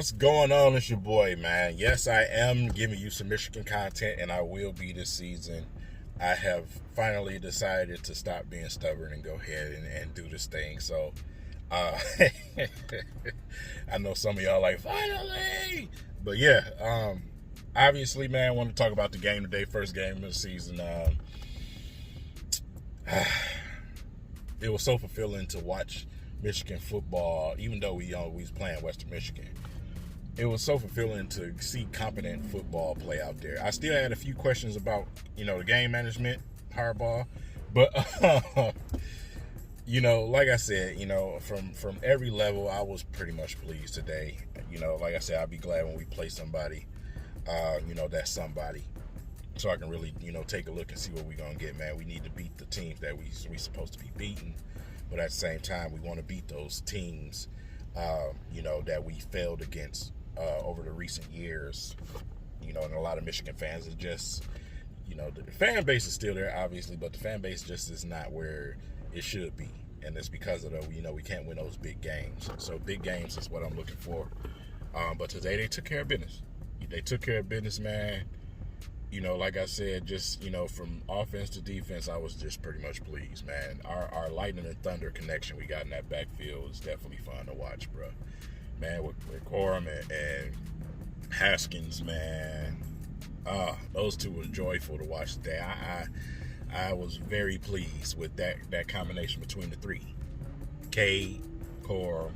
What's going on? It's your boy, man. Yes, I am giving you some Michigan content, and I will be this season. I have finally decided to stop being stubborn and go ahead and do this thing. So, I know some of y'all like, finally! But yeah, obviously, man, I want to talk about the game today, first game of the season. It was so fulfilling to watch Michigan football, even though we was playing Western Michigan. It was so fulfilling to see competent football play out there. I still had a few questions about, the game management, Harbaugh, but like I said, from every level, I was pretty much pleased today. Like I said, I'll be glad when we play somebody, that's somebody, so I can really, take a look and see what we're gonna get, man. We need to beat the teams that we supposed to be beating, but at the same time, we want to beat those teams, that we failed against over the recent years. And a lot of Michigan fans are just, the fan base is still there, obviously, but the fan base just is not where it should be, and it's because of we can't win those big games. So big games is what I'm looking for. But today they took care of business. They took care of business, man. Like I said, just, from offense to defense, I was just pretty much pleased, man. Our lightning and thunder connection we got in that backfield is definitely fun to watch, bro. Man, with Corum and Haskins, man. Those two were joyful to watch today. I was very pleased with that combination between the three. Cade, Corum,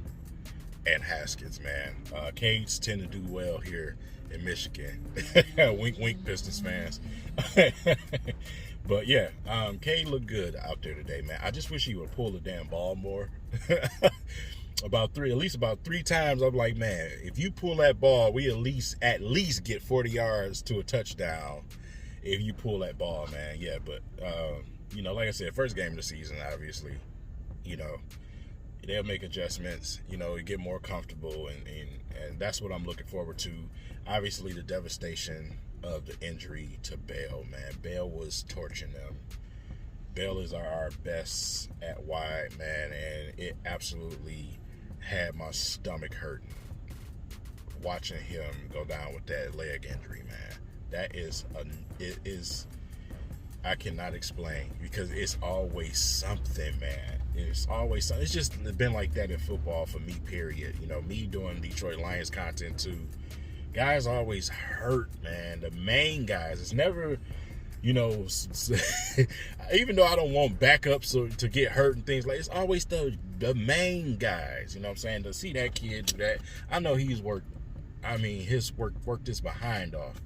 and Haskins, man. Cades tend to do well here in Michigan. Wink, wink, Pistons fans. But yeah, Cade looked good out there today, man. I just wish he would pull the damn ball more. At least about three times, I'm like, man, if you pull that ball, we at least get 40 yards to a touchdown. If you pull that ball, man, yeah. But like I said, first game of the season, obviously, they'll make adjustments, get more comfortable, and that's what I'm looking forward to. Obviously, the devastation of the injury to Bell, man. Bell was torching them. Bell is our best at wide, man, and it absolutely had my stomach hurting watching him go down with that leg injury, man. It is I cannot explain, because it's always something, man. It's always something. It's just been like that in football for me, period. Me doing Detroit Lions content too. Guys always hurt, man. The main guys. It's never, even though I don't want backups to get hurt and things like, it's always the main guys. You know what I'm saying? To see that kid do that, I know he's worked. His worked his behind off.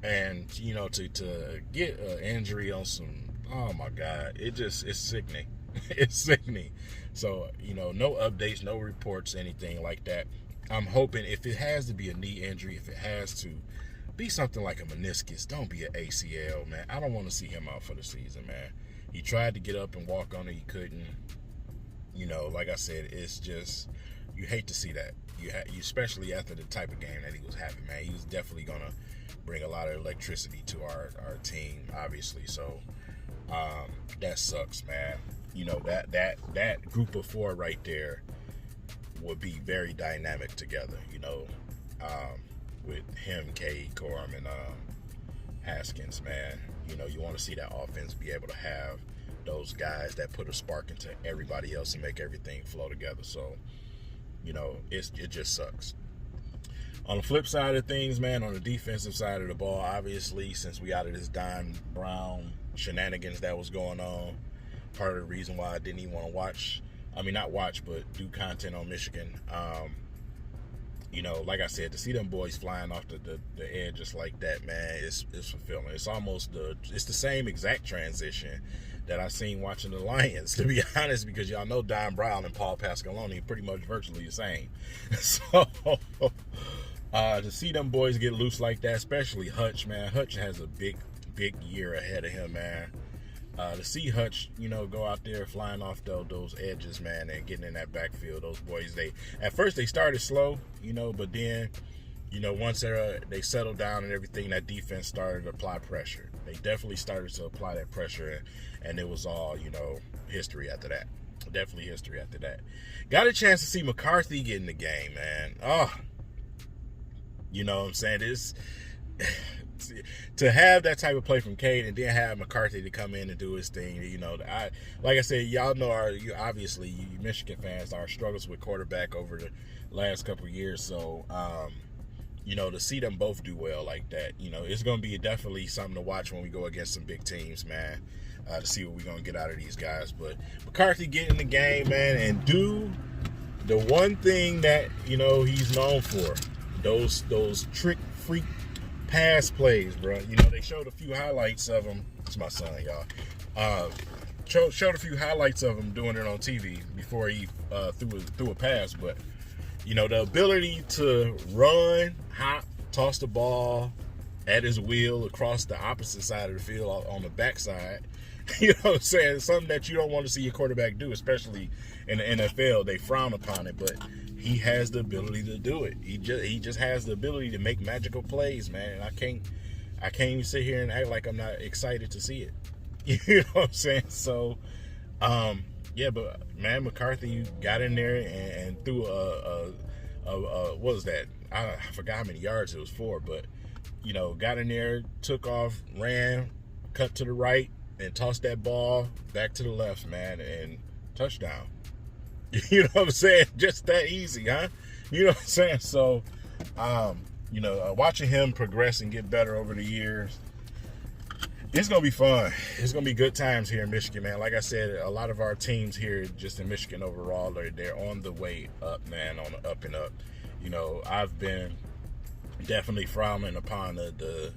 And, to get an injury on some, oh my God, it's sickening. It's sickening. So, no updates, no reports, anything like that. I'm hoping if it has to be a knee injury, if it has to be something like a meniscus, don't be an ACL, man. I don't want to see him out for the season, man. He tried to get up and walk on it. He couldn't. Like I said, it's just, you hate to see that. Especially after the type of game that he was having, man. He was definitely going to bring a lot of electricity to our team, obviously. So that sucks, man. That group of four right there would be very dynamic together, with him, Cade, Corum, and Haskins, man. You want to see that offense be able to have those guys that put a spark into everybody else and make everything flow together. So, it just sucks. On the flip side of things, man, on the defensive side of the ball, obviously, since we out of this Don Brown shenanigans that was going on, part of the reason why I didn't even want to watch, not watch, but do content on Michigan. Like I said, to see them boys flying off the edge just like that, man, it's fulfilling. It's almost it's the same exact transition that I seen watching the Lions, to be honest, because y'all know Don Brown and Paul Pasqualoni are pretty much virtually the same. So to see them boys get loose like that, especially Hutch, man. Hutch has a big year ahead of him, man. To see Hutch, go out there flying off those edges, man, and getting in that backfield, those boys, at first they started slow, but then, once they settled down and everything, that defense started to apply pressure. They definitely started to apply that pressure, and it was all, history after that. Definitely history after that. Got a chance to see McCarthy get in the game, man. Oh, You know what I'm saying? This to have that type of play from Cade and then have McCarthy to come in and do his thing. You know, like I said, y'all know obviously you Michigan fans, our struggles with quarterback over the last couple of years. So, you know, to see them both do well like that, you know, it's going to be definitely something to watch when we go against some big teams, man, to see what we're going to get out of these guys. But McCarthy get in the game, man, and do the one thing that, you know, he's known for, those trick freak pass plays, bro. You know, they showed a few highlights of him. It's my son, y'all. Showed a few highlights of him doing it on TV before he threw a pass. But, you know, the ability to run, hop, toss the ball at his will across the opposite side of the field on the backside, you know what I'm saying? Something that you don't want to see your quarterback do, especially in the NFL. They frown upon it, but he has the ability to do it. He just has the ability to make magical plays, man. And I can't even sit here and act like I'm not excited to see it. You know what I'm saying? So, yeah, but man, McCarthy got in there and threw what was that? I forgot how many yards it was for, but you know, got in there, took off, ran, cut to the right, and tossed that ball back to the left, man, and touchdown. You know what I'm saying? Just that easy, huh? You know what I'm saying? So, you know, watching him progress and get better over the years, it's going to be fun. It's going to be good times here in Michigan, man. Like I said, a lot of our teams here just in Michigan overall, they're on the way up, man, on the up and up. You know, I've been definitely frowning upon the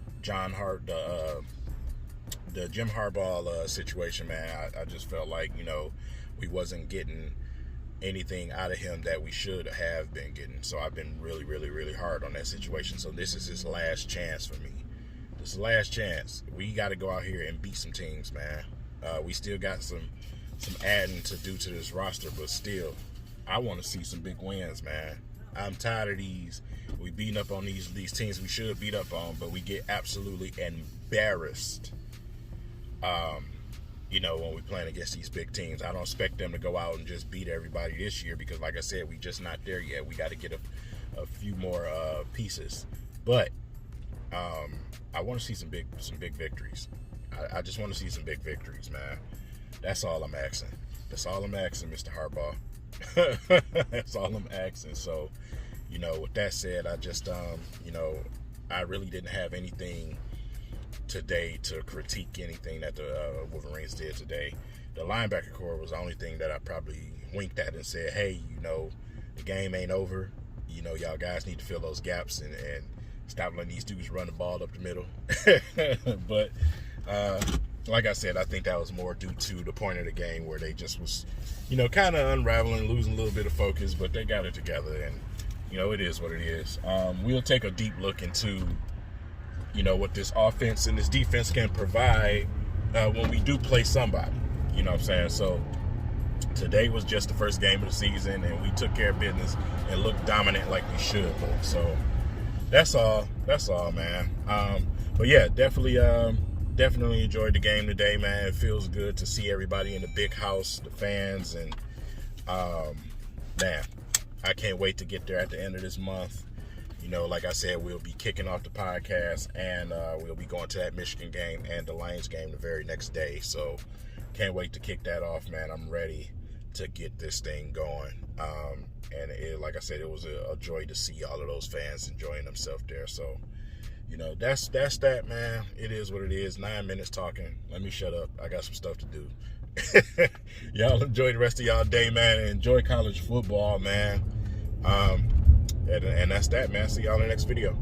Jim Harbaugh situation, man. I just felt like, you know, we wasn't getting anything out of him that we should have been getting. So I've been really, really, really hard on that situation. So this is his last chance for me. This is the last chance. We got to go out here and beat some teams, man. We still got some adding to do to this roster, but still, I want to see some big wins, man. I'm tired of these. We beating up on these teams we should beat up on, but we get absolutely embarrassed. You know, when we playing against these big teams, I don't expect them to go out and just beat everybody this year because, like I said, we just not there yet. We got to get a few more pieces, but I want to see some big victories. I just want to see some big victories, man. That's all I'm asking. That's all I'm asking, Mr. Harbaugh. That's all I'm asking. So, you know, with that said, I just, you know, I really didn't have anything today to critique anything that the Wolverines did today. The linebacker core was the only thing that I probably winked at and said, hey, you know, the game ain't over. You know, y'all guys need to fill those gaps and stop letting these dudes run the ball up the middle. But like I said, I think that was more due to the point of the game where they just was, you know, kind of unraveling, losing a little bit of focus, but they got it together, and, you know, it is what it is. We'll take a deep look into, you know, what this offense and this defense can provide when we do play somebody. You know what I'm saying? So today was just the first game of the season, and we took care of business and looked dominant like we should look. So that's all, man. But yeah, definitely enjoyed the game today, man. It feels good to see everybody in the big house, the fans, and man, I can't wait to get there at the end of this month. You know, like I said, we'll be kicking off the podcast, and we'll be going to that Michigan game and the Lions game the very next day. So can't wait to kick that off, man. I'm ready to get this thing going. And like I said, it was a joy to see all of those fans enjoying themselves there. So, you know, that's that, man. It is what it is. 9 minutes talking. Let me shut up. I got some stuff to do. Y'all enjoy the rest of y'all day, man. And enjoy college football, man. And that's that, man. See y'all in the next video.